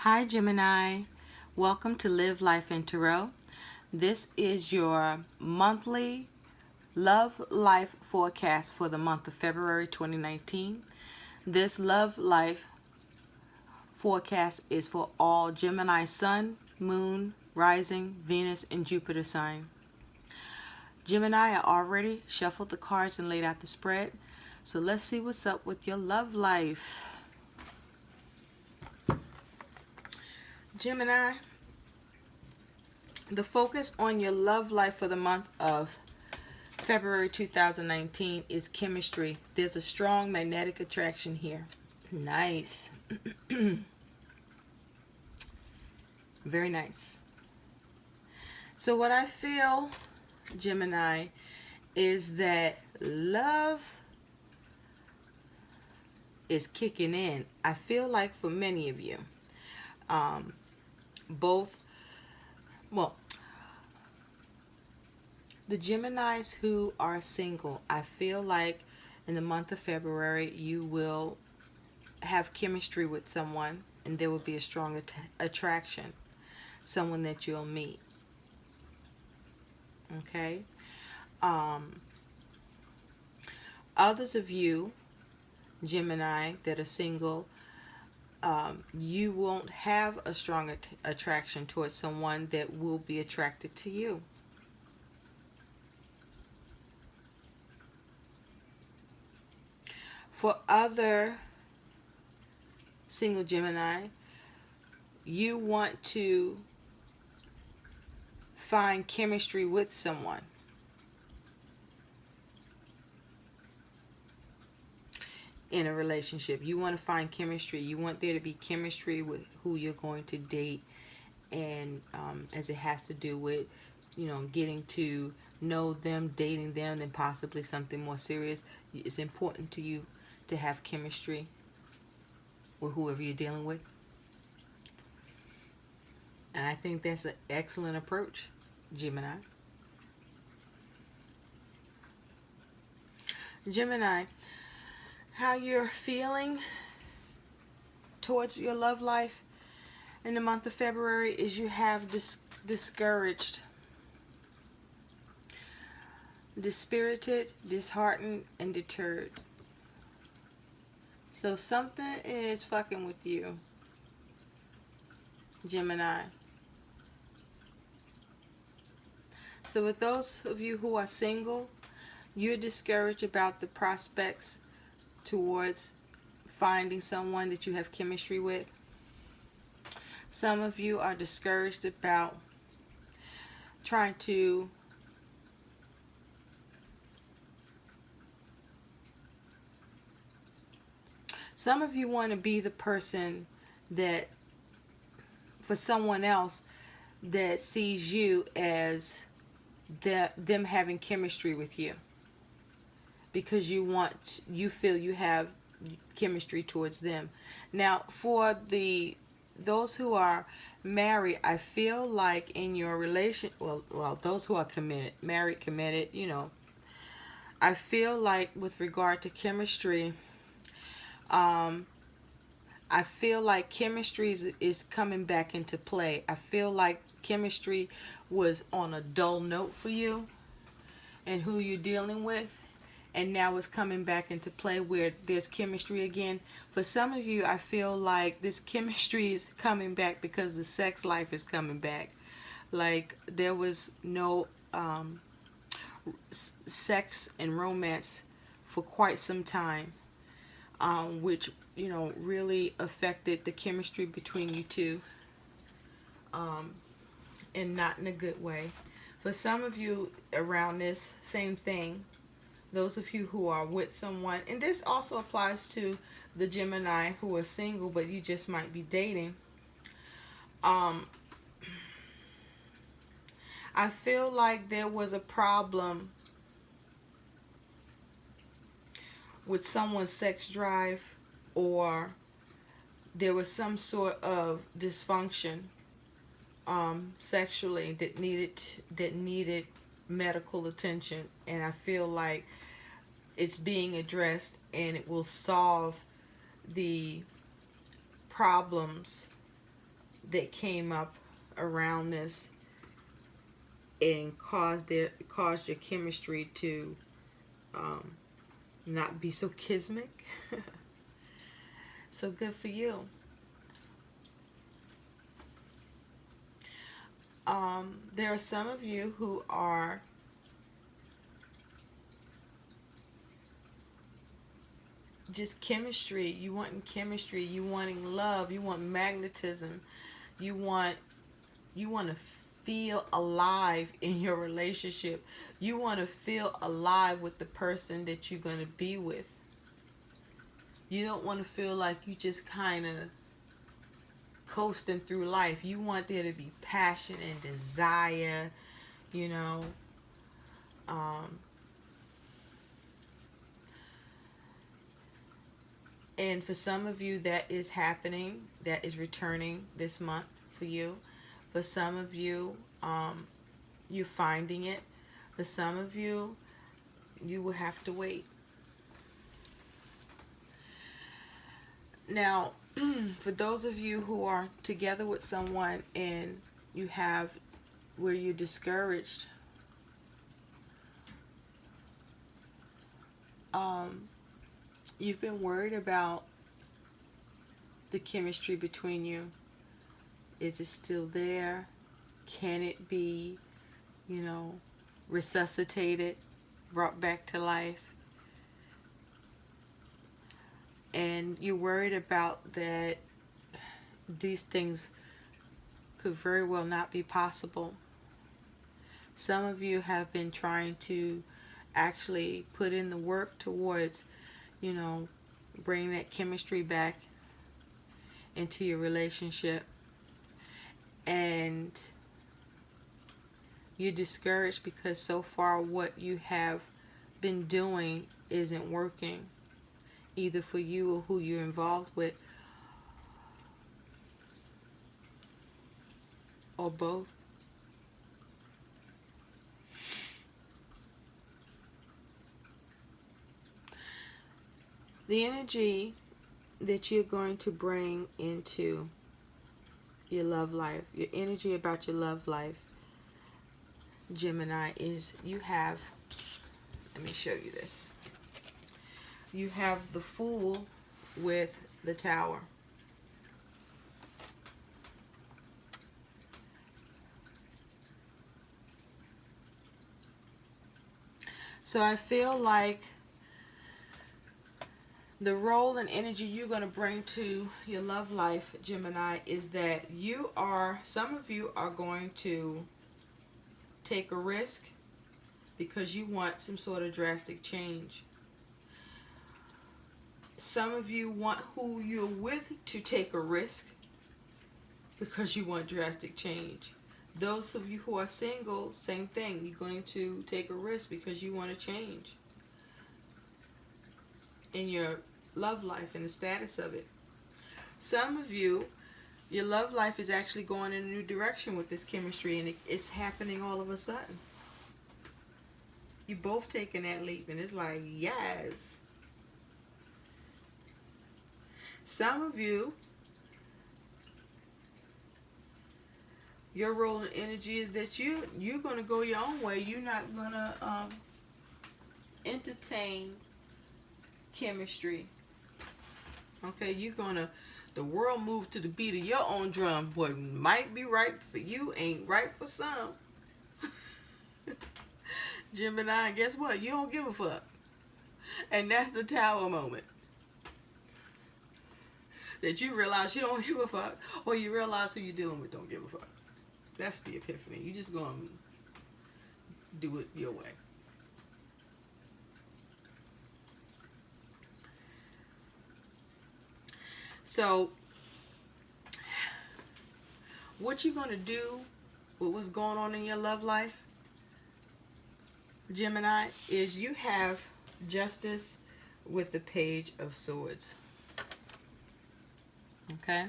Hi Gemini, welcome to Live Life in Tarot. This is your monthly love life forecast for the month of February 2019. This love life forecast is for all Gemini Sun, Moon, Rising, Venus, and Jupiter sign. Gemini, I already shuffled the cards and laid out the spread. So let's see what's up with your love life. Gemini, the focus on your love life for the month of February 2019 is chemistry. There's a strong magnetic attraction here. Nice. Very nice. So what I feel, Gemini, is that love is kicking in. I feel like for many of you, the Geminis who are single, I feel like in the month of February you will have chemistry with someone and there will be a strong attraction, someone that you'll meet. Okay? Others of you, Gemini, that are single, you won't have a strong attraction towards someone that will be attracted to you. For other single Gemini, you want to find chemistry with someone. In a relationship, you want to find chemistry. You want there to be chemistry with who you're going to date, and as it has to do with, getting to know them, dating them, and possibly something more serious. It's important to you to have chemistry with whoever you're dealing with. And I think that's an excellent approach, Gemini. Gemini, how you're feeling towards your love life in the month of February is you have discouraged, dispirited, disheartened, and deterred. So something is fucking with you, Gemini. So with those of you who are single, you're discouraged about the prospects towards finding someone that you have chemistry with. Some of you are discouraged about trying to some of you want to be the person that for someone else that sees you as them having chemistry with you, because you feel you have chemistry towards them. Now, for those who are married, I feel like in your relation, well, those who are committed, I feel like with regard to chemistry, I feel like chemistry is coming back into play. I feel like chemistry was on a dull note for you and who you're dealing with, and now it's coming back into play where there's chemistry again. For some of you, I feel like this chemistry is coming back because the sex life is coming back. Like there was no sex and romance for quite some time, which really affected the chemistry between you two, and not in a good way. For some of you around this same thing, those of you who are with someone, and this also applies to the Gemini who are single but you just might be dating, I feel like there was a problem with someone's sex drive, or there was some sort of dysfunction sexually that needed medical attention, and I feel like it's being addressed and it will solve the problems that came up around this and caused your chemistry to not be so kismic. So good for you. There are some of you who are just chemistry. You wanting chemistry. You wanting love. You want magnetism. You want to feel alive in your relationship. You want to feel alive with the person that you're going to be with. You don't want to feel like you just kind of coasting through life. You want there to be passion and desire, you know. And for some of you, that is happening. That is returning this month for you. For some of you, you're finding it. For some of you, you will have to wait. Now, for those of you who are together with someone and you have where you're discouraged, you've been worried about the chemistry between you. Is it still there? Can it be, resuscitated, brought back to life? And you're worried about that these things could very well not be possible. Some of you have been trying to actually put in the work towards, bringing that chemistry back into your relationship. And you're discouraged because so far what you have been doing isn't working, either for you or who you're involved with, or both. The energy that you're going to bring into your love life, your energy about your love life, Gemini, is you have, let me show you this. You have the Fool with the Tower. So I feel like the role and energy you're going to bring to your love life, Gemini, is that some of you are going to take a risk because you want some sort of drastic change. Some of you want who you're with to take a risk because you want drastic change. Those of you who are single, same thing. You're going to take a risk because you want to change in your love life and the status of it. Some of you, your love life is actually going in a new direction with this chemistry, and it's happening all of a sudden. You both taking that leap, and it's like, yes. Some of you, your role and energy is that you're going to go your own way. You're not going to entertain chemistry. Okay, the world moved to the beat of your own drum. What might be right for you ain't right for some. Gemini, guess what? You don't give a fuck. And that's the Tower moment. That you realize you don't give a fuck, or you realize who you're dealing with don't give a fuck. That's the epiphany. You just gonna do it your way. So, what you're gonna do with what's going on in your love life, Gemini, is you have Justice with the Page of Swords. Okay?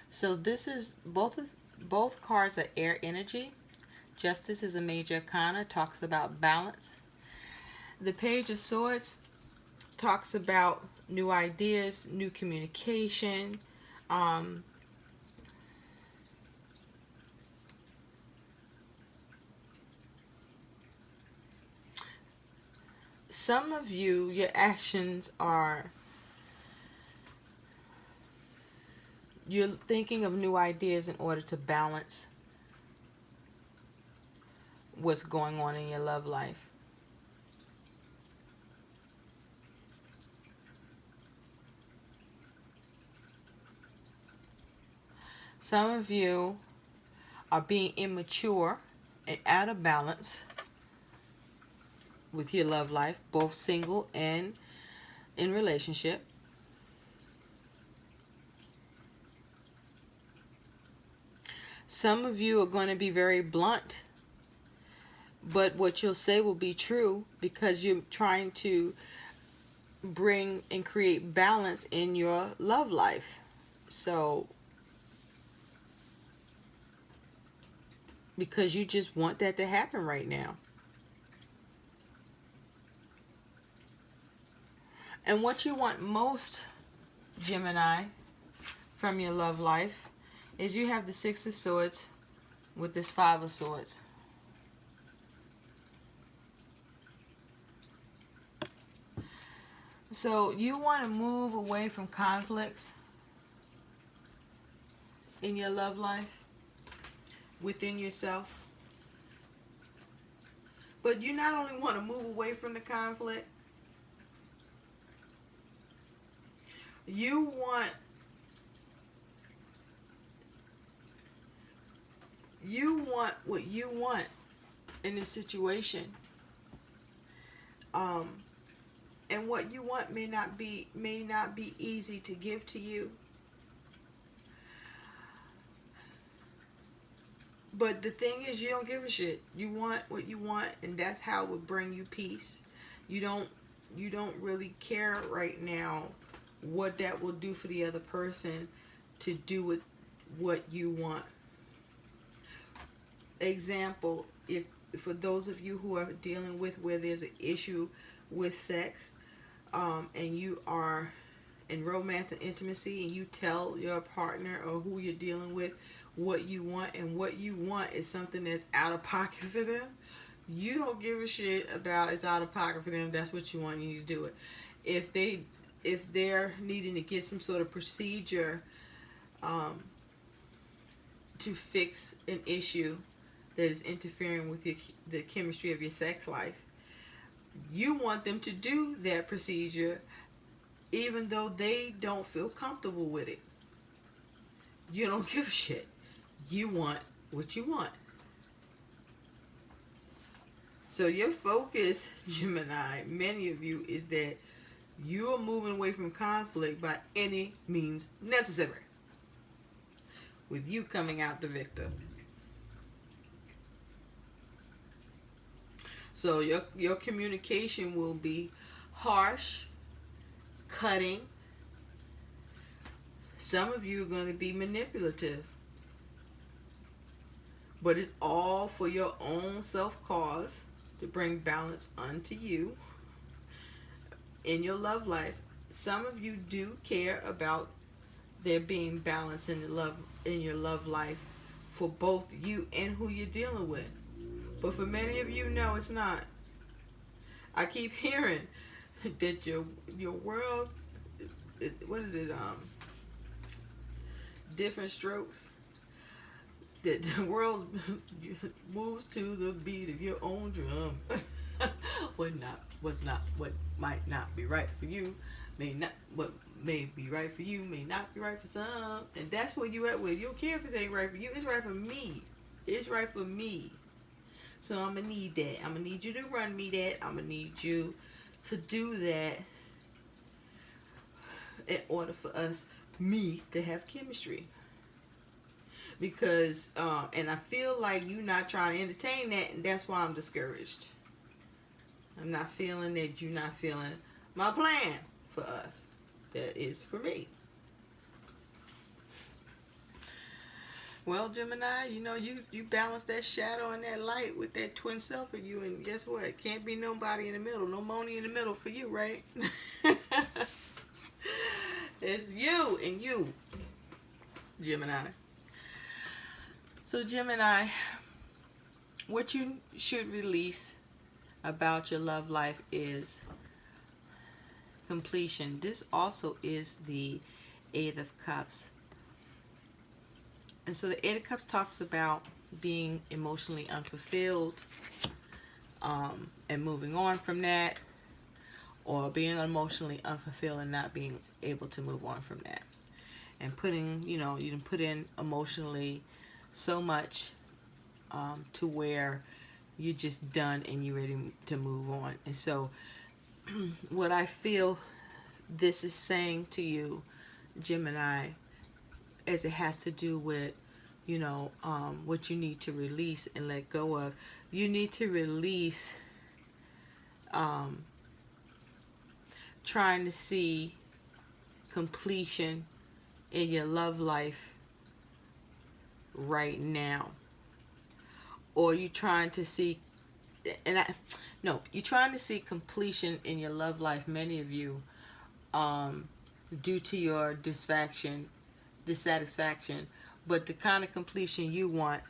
So this is both cards are air energy. Justice is a major arcana, talks about balance. The Page of Swords talks about new ideas, new communication, some of you, your actions are, you're thinking of new ideas in order to balance what's going on in your love life. Some of you are being immature and out of balance with your love life, both single and in relationship. Some of you are going to be very blunt, but what you'll say will be true because you're trying to bring and create balance in your love life. So, because you just want that to happen right now. And what you want most, Gemini, from your love life is you have the Six of Swords with this Five of Swords. So you want to move away from conflicts in your love life within yourself. But you not only want to move away from the conflict, you want what you want in this situation. And what you want may not be easy to give to you. But the thing is, you don't give a shit. You want what you want, and that's how it will bring you peace. You don't really care right now what that will do for the other person to do with what you want. Example, if for those of you who are dealing with where there's an issue with sex, and you are in romance and intimacy, and you tell your partner or who you're dealing with what you want, and what you want is something that's out of pocket for them, you don't give a shit about it's out of pocket for them. That's what you want, you need to do it. If they're needing to get some sort of procedure to fix an issue that is interfering with the chemistry of your sex life, you want them to do that procedure even though they don't feel comfortable with it. You don't give a shit. You want what you want. So your focus, Gemini, many of you, is that you are moving away from conflict by any means necessary, with you coming out the victor. So your communication will be harsh, cutting. Some of you are going to be manipulative. But it's all for your own self-cause to bring balance unto you in your love life. Some of you do care about there being balance in your love life for both you and who you're dealing with. But for many of you, no, it's not. I keep hearing that your world, what is it? Different strokes. That the world moves to the beat of your own drum. What might not be right for you, what may be right for you may not be right for some, and that's where you at with. You don't care if it ain't right for you. It's right for me. It's right for me. So I'm gonna need that. I'm gonna need you to run me that. I'm gonna need you to do that in order for me to have chemistry. Because, and I feel like you're not trying to entertain that, and that's why I'm discouraged. I'm not feeling that you're not feeling my plan for us. That is for me. Well, Gemini, you balance that shadow and that light with that twin self of you, and guess what? Can't be nobody in the middle. No money in the middle for you, right? It's you and you, Gemini. So Gemini, what you should release about your love life is completion. This also is the Eight of Cups. And so the Eight of Cups talks about being emotionally unfulfilled, and moving on from that, or being emotionally unfulfilled and not being able to move on from that. And putting, you can put in emotionally so much to where you're just done and you're ready to move on. And so what I feel this is saying to you, Gemini, as it has to do with, what you need to release and let go of. You need to release trying to see completion in your love life right now. Or you're trying to see, you're trying to see completion in your love life, many of you, due to your dissatisfaction. But the kind of completion you want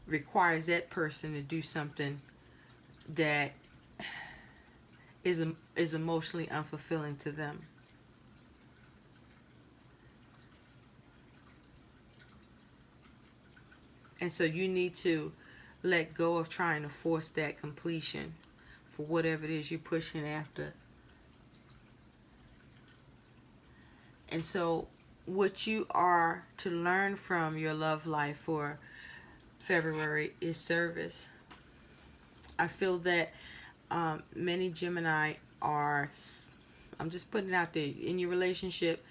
requires that person to do something that is emotionally unfulfilling to them. And so you need to let go of trying to force that completion for whatever it is you're pushing after. And so what you are to learn from your love life for February is service. I feel that many Gemini are, I'm just putting it out there, in your relationship,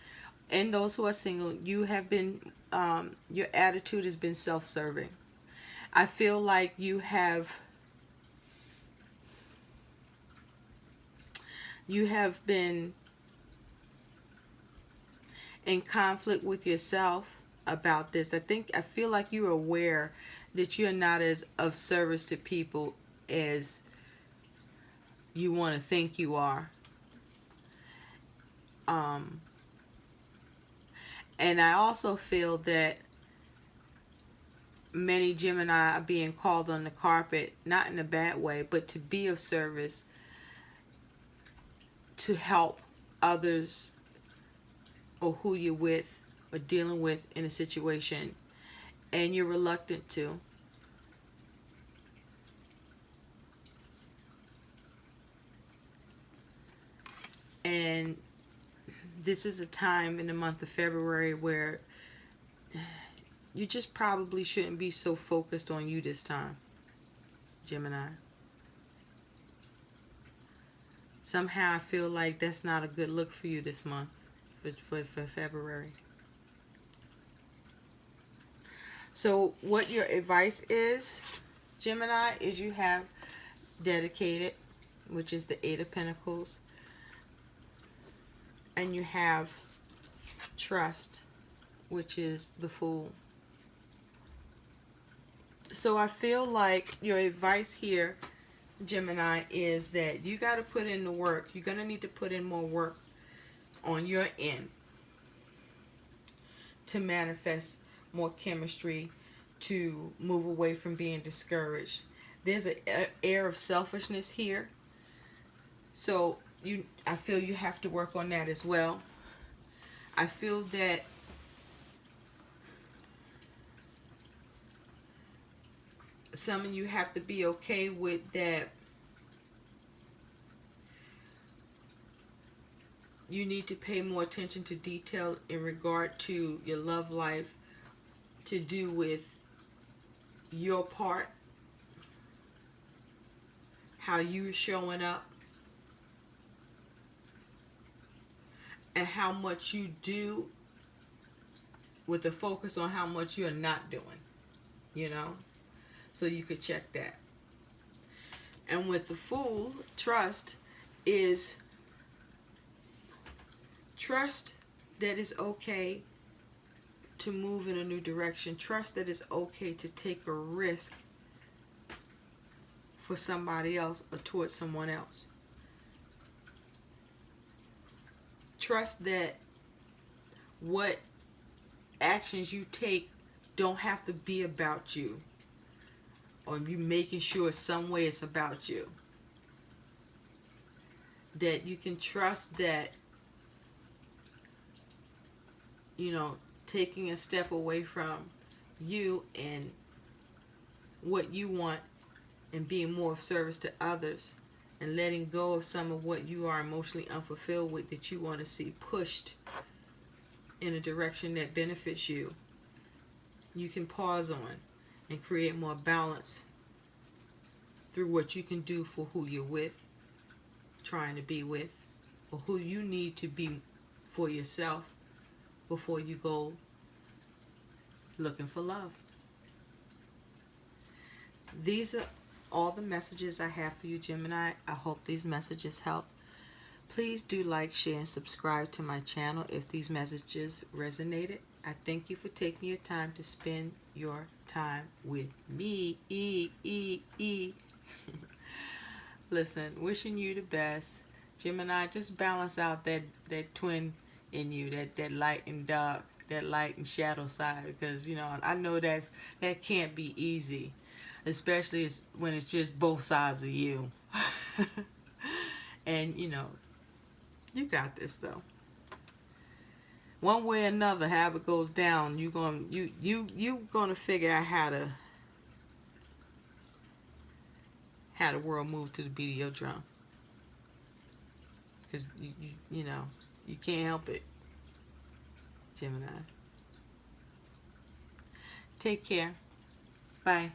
and those who are single, you have been, your attitude has been self-serving. I feel like you have been in conflict with yourself about this. I feel like you're aware that you're not as of service to people as you want to think you are. And I also feel that many Gemini are being called on the carpet, not in a bad way, but to be of service, to help others or who you're with or dealing with in a situation, and you're reluctant to. And this is a time in the month of February where you just probably shouldn't be so focused on you this time, Gemini. Somehow I feel like that's not a good look for you this month, for February. So what your advice is, Gemini, is you have dedicated, which is the Eight of Pentacles, and you have trust, which is the Fool. So I feel like your advice here, Gemini, is that you got to put in the work. You're going to need to put in more work on your end to manifest more chemistry, to move away from being discouraged. There's an air of selfishness here. So I feel you have to work on that as well. I feel that some of you have to be okay with that. You need to pay more attention to detail in regard to your love life, to do with your part, how you're showing up, and how much you do, with the focus on how much you're not doing, so you could check that. And with the Fool, trust is trust that it's okay to move in a new direction. Trust that it's okay to take a risk for somebody else or towards someone else. Trust that what actions you take don't have to be about you, or you making sure some way it's about you. That you can trust that taking a step away from you and what you want and being more of service to others, and letting go of some of what you are emotionally unfulfilled with that you want to see pushed in a direction that benefits you, you can pause on and create more balance through what you can do for who you're with, trying to be with, or who you need to be for yourself before you go looking for love. These are all the messages I have for you, Gemini. I hope these messages help. Please do like, share, and subscribe to my channel if these messages resonated. I thank you for taking your time to spend your time with me. Listen, wishing you the best. Gemini, just balance out that twin in you, that light and dark, that light and shadow side, because I know that can't be easy, especially when it's just both sides of you. And you got this though. One way or another, however it goes down, you gonna figure out how the world move to the beat of your drum. Because you can't help it, Gemini. Take care. Bye.